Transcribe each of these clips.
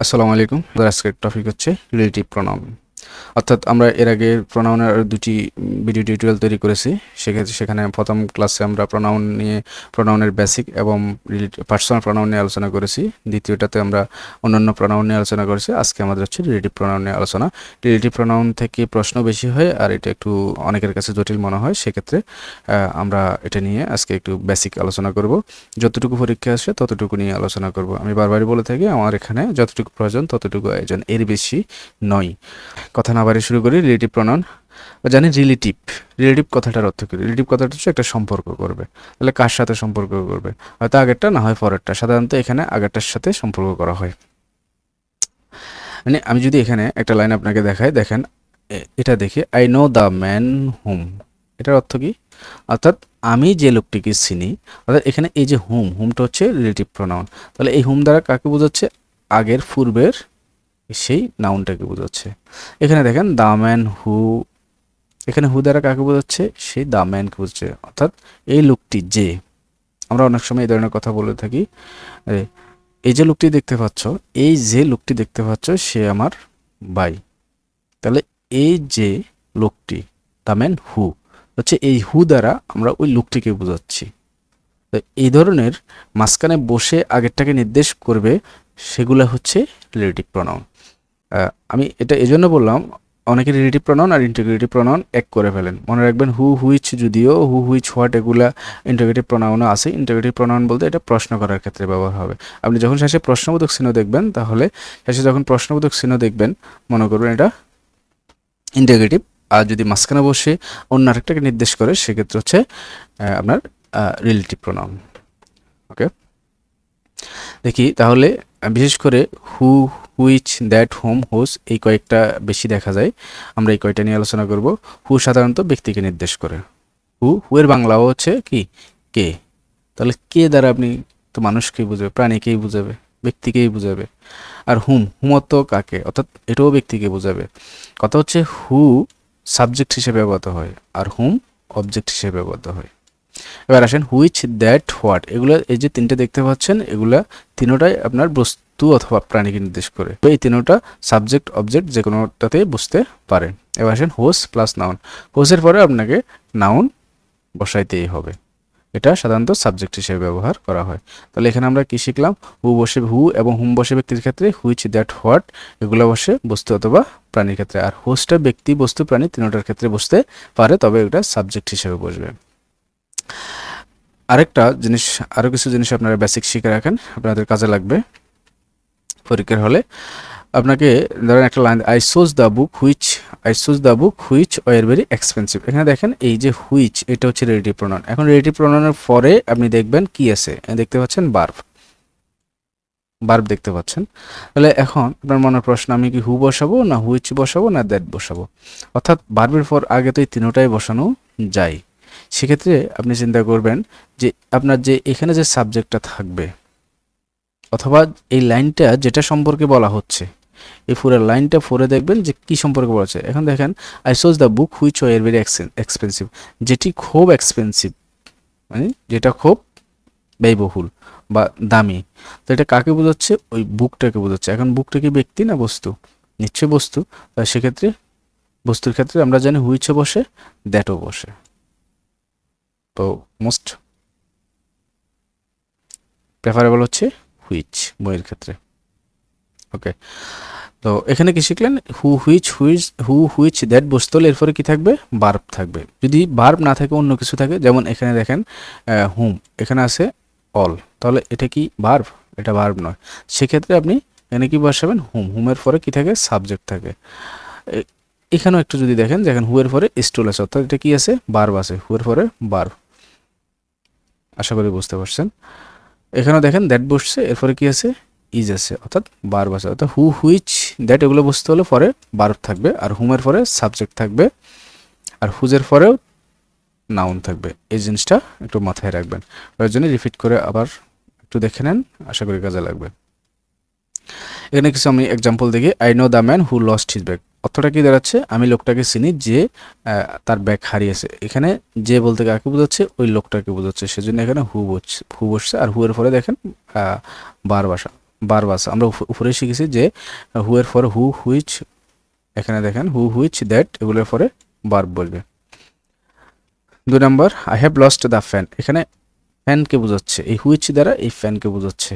আসসালামু আলাইকুম। আজকের টপিক হচ্ছে রিলেটিভ প্রনাউন। অর্থাৎ আমরা এর আগে প্রনাউনের দুটি ভিডিও টিউটোরিয়াল তৈরি করেছি। সেখানে প্রথম ক্লাসে আমরা প্রনাউন নিয়ে প্রনাউনের বেসিক এবং পার্সোনাল প্রনাউন নিয়ে আলোচনা করেছি। দ্বিতীয়টাতে আমরা অন্যান্য প্রনাউন নিয়ে আলোচনা করেছি। আজকে আমাদের হচ্ছে রিলেটিভ প্রনাউন নিয়ে আলোচনা। রিলেটিভ প্রনাউন থেকে প্রশ্ন বেশি হয় আর এটা একটু অনেকের কাছে জটিল মনে হয়। সেক্ষেত্রে আমরা এটা নিয়ে আজকে একটু বেসিক আলোচনা করব। যতটুকু পরীক্ষা আসে ততটুকু নিয়ে আলোচনা করব। আমি বারবারই বলে থাকি আমার এখানে যতটুকু প্রয়োজন ততটুকু আয়োজন, এর বেশি নয়। কথা না বাড়ি শুরু করি। রিলেটিভ প্রনাউন জানি রিলেটিভ কথাটার অর্থ কী? রিলেটিভ কথাটা হচ্ছে একটা সম্পর্ক করবে। তাহলে কার সাথে সম্পর্ক করবে? হয়তো আগেরটা, না হয় পরেরটা। সাধারণত এখানে আগেরটার সাথে সম্পর্ক করা হয়। মানে আমি যদি এখানে একটা লাইন আপনাকে দেখাই, দেখেন এটা দেখে আই নো দ্য ম্যান হুম, এটার অর্থ কি? অর্থাৎ আমি যে লোকটিকে চিনি। অর্থাৎ এখানে এই যে হুমটা হচ্ছে রিলেটিভ প্রনাউন। তাহলে এই হুম দ্বারা কাকে বোঝাচ্ছে? আগের পূর্বের সেই নাউনটাকে বোঝাচ্ছে। এখানে দেখেন দ্য ম্যান হু, এখানে হু দ্বারা কাকে বোঝাচ্ছে? সেই দ্য ম্যানকে বোঝাচ্ছে। অর্থাৎ এই লোকটি যে, আমরা অনেক সময় এই ধরনের কথা বলে থাকি, এই যে লোকটি দেখতে পাচ্ছ, এই যে লোকটি দেখতে পাচ্ছ সে আমার ভাই। তাহলে এই যে লোকটি, দ্য ম্যান হু, হচ্ছে এই হু দ্বারা আমরা ওই লোকটিকে বোঝাচ্ছি। তো এই ধরনের মাঝখানে বসে আগেরটাকে নির্দেশ করবে, সেগুলো হচ্ছে রিলেটিভ প্রনাউন। আমি এটা এজন্য বললাম, অনেকে রিলেটিভ প্রনাউন আর ইন্টিগ্রেটিভ প্রনাউন এক করে ফেলেন। মনে রাখবেন হু হুইচ, যদিও হু হুইচ হোয়াট এগুলা ইন্টিগ্রেটিভ প্রনাউনও আছে। ইন্টিগ্রেটিভ প্রনাউন বলতে এটা প্রশ্ন করার ক্ষেত্রে ব্যবহার হবে। আপনি যখন শেষে প্রশ্নবোধক চিহ্ন দেখবেন, তাহলে শেষে যখন প্রশ্নবোধক চিহ্ন দেখবেন মনে করবেন এটা ইন্টিগ্রেটিভ। আর যদি মাঝখানে বসে অন্য আরেকটাকে নির্দেশ করে, সেক্ষেত্রে হচ্ছে আপনার রিলেটিভ প্রনাউন। ওকে, দেখি তাহলে বিশেষ করে হু, হুইচ, দ্যাট, হোম, হোস, এই কয়েকটা বেশি দেখা যায়। আমরা এই কয়টা নিয়ে আলোচনা করব। হু সাধারণত ব্যক্তিকে নির্দেশ করে। হু এর বাংলাও হচ্ছে কি? কে। তাহলে কে দ্বারা আপনি তো মানুষকেই বুঝাবে, প্রাণীকেই বুঝাবে, ব্যক্তিকেই বুঝাবে। আর হুমত কাকে? অর্থাৎ এটাও ব্যক্তিকে বোঝাবে। কথা হচ্ছে হু সাবজেক্ট হিসেবে ব্যবহৃত হয় আর হুম অবজেক্ট হিসেবে ব্যবহৃত হয়। এবার আসেন হুইচ, দ্যাট, হোয়াট, এগুলো এই যে তিনটে দেখতে পাচ্ছেন, এগুলা তিনোটাই আপনার বস্তু অথবা প্রাণীকে নির্দেশ করে। তো এই তিনোটা সাবজেক্ট অবজেক্ট যে কোনোটাতেই বুঝতে পারেন। এবার আসেন হোস প্লাস নাউন। হোসের পরে আপনাকে নাউন বসাইতেই হবে। এটা সাধারণত সাবজেক্ট হিসেবে ব্যবহার করা হয়। তাহলে এখানে আমরা কি শিখলাম? হু এবং হুম বসে ব্যক্তির ক্ষেত্রে, হুইচ, দ্যাট, হোয়াট এগুলো বসে বস্তু অথবা প্রাণীর ক্ষেত্রে। আর হোসটা ব্যক্তি, বস্তু, প্রাণী তিনোটার ক্ষেত্রে বসতে পারে, তবে এটা সাবজেক্ট হিসেবে বসবে। আরেকটা জিনিস, আরও কিছু জিনিস আপনারা বেসিক শিখে রাখেন, আপনাদের কাজে লাগবে পরীক্ষার হলে। আপনাকে ধরেন একটা line, I choose the book which were very expensive. এখানে দেখেন এই যে হুইচ, এটা হচ্ছে রিলেটিভ প্রনাউন। এখন রিলেটিভ প্রনাউনের পরে আপনি দেখবেন কি আছে, দেখতে পাচ্ছেন বার্ব দেখতে পাচ্ছেন। তাহলে এখন আপনার মনের প্রশ্ন, আমি কি হু বসাবো, না হুইচ বসাবো, না দ্যাট বসাবো? অর্থাৎ বার্বের পর আগে তো এই তিনোটাই বসানো যায়। সেক্ষেত্রে আপনি চিন্তা করবেন যে আপনার যে এখানে যে সাবজেক্টটা থাকবে, অথবা এই লাইনটা যেটা সম্পর্কে বলা হচ্ছে, এই পুরো লাইনটা পড়ে দেখবেন যে কি সম্পর্কে বলা হচ্ছে। এখন দেখেন I choose the book which were very expensive, যেটি খুব এক্সপেন্সিভ, মানে যেটা খুব ব্যয়বহুল বা দামি। তো এটা কাকে বোঝাচ্ছে? ওই বুকটাকে বোঝাচ্ছে। এখন বুকটা কি ব্যক্তি না বস্তু? নিশ্চয়ই বস্তু। তাই সেক্ষেত্রে বস্তুর ক্ষেত্রে আমরা জানি হুইচও বসে, দ্যাটও বসে। তো মোস্ট প্রেফারেবল হচ্ছে হুইচ বইয়ের ক্ষেত্রে। ওকে, তো এখানে কি শিখলেন? হু হুইচ দ্যাট বসতে হলে এরপরে কি থাকবে? বার্ব থাকবে। যদি বার্ব না থাকে, অন্য কিছু থাকে, যেমন এখানে দেখেন হুম, এখানে আছে অল, তাহলে এটা কি বার্ব? এটা বার্ব নয়। সেক্ষেত্রে আপনি এখানে কি বসাবেন? হুমের পরে কি থাকে? সাবজেক্ট থাকে। এখানেও একটু যদি দেখেন, দেখেন হুয়ের পরে স্টুল আছে, অর্থাৎ এটা কি আছে? বার্ব আছে, হুয়ের পরে বার্ব। আশা করি বুঝতে পারছেন। এখানেও দেখেন দ্যাট বসছে, এরপরে কি আছে? ইজ আছে, অর্থাৎ বার্ব আছে। অর্থাৎ হু হুইচ দ্যাট এগুলো বুঝতে হলে পরে বার্ব থাকবে, আর হুমের পরে সাবজেক্ট থাকবে, আর হুজের পরেও নাউন থাকবে। এই জিনিসটা একটু মাথায় রাখবেন। এর জন্য রিপিট করে আবার একটু দেখে নেন, আশা করি কাজে লাগবে। এখানে কিছু আমি এক্সাম্পল দেখি। I know the man who lost his bag. অর্থটা কি দাঁড়াচ্ছে? আমি লোকটাকে চিনি যে তার ব্যাগ হারিয়েছে। এখানে যে বলতে কাকে বোঝাচ্ছে? ওই লোকটাকে বোঝাচ্ছে। সেজন্য এখানে হু বসছে, আর হু এর পরে দেখেন বার্ব আসা, ভার্ব আছে। আমরা উপরে শিখেছি যে হু এর পরে হু, হুইচ, এখানে দেখেন হু, হুইচ, দ্যাট এগুলোর পরে ভার্ব বলবে। 2 নম্বর, I have lost the fan. এখানে ফ্যানকে বোঝাচ্ছে, এই হুইচ দ্বারা এই ফ্যানকে বোঝাচ্ছে।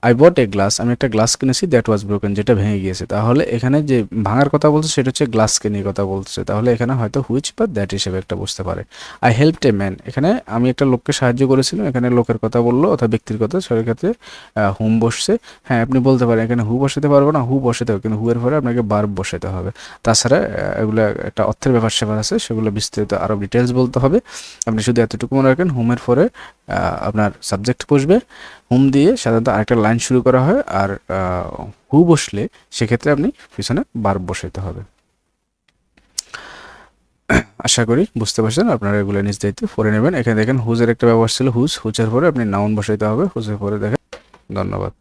আই বট এ গ্লাস, আমি একটা গ্লাস কিনেছি, দ্যাট ওয়াজ ব্রোকেন, যেটা ভেঙে গিয়েছে। তাহলে এখানে যে ভাঙার কথা বলছে সেটা হচ্ছে গ্লাসকে নিয়ে কথা বলছে, তাহলে এখানে হয়তো হুইচ বা দ্যাট হিসেবে একটা বুঝতে পারে। আই হেল্পড এ ম্যান, এখানে আমি একটা লোককে সাহায্য করেছিলাম, এখানে লোকের কথা বললো অথবা ব্যক্তির কথা, সেক্ষেত্রে হুম বসছে। হ্যাঁ, আপনি বলতে পারেন এখানে হু বসাতে পারবো না, হু বসাতে হবে, কিন্তু হু এর পরে আপনাকে ভার্ব বসাতে হবে। তাছাড়া এগুলো একটা অর্থের ব্যাপার স্যাপার আছে, সেগুলো বিস্তারিত আরও ডিটেলস বলতে হবে। আপনি শুধু এতটুকু মনে রাখেন, হুমের পরে আপনার সাবজেক্ট বসবে, হুম দিয়ে সাধারণত আরেকটা লাইন শুরু করা হয়, আর হু বসলে সেক্ষেত্রে আপনি পিছনে ভার্ব বসাইতে হবে। আশা করি বুঝতে পারছেন, আপনারা এগুলো নিজ দায়িত্বে পড়ে নেবেন। এখানে দেখেন হুজের একটা ব্যবহার ছিল, হুজের পরে আপনি নাউন বসাইতে হবে, হুজের পরে দেখেন। ধন্যবাদ।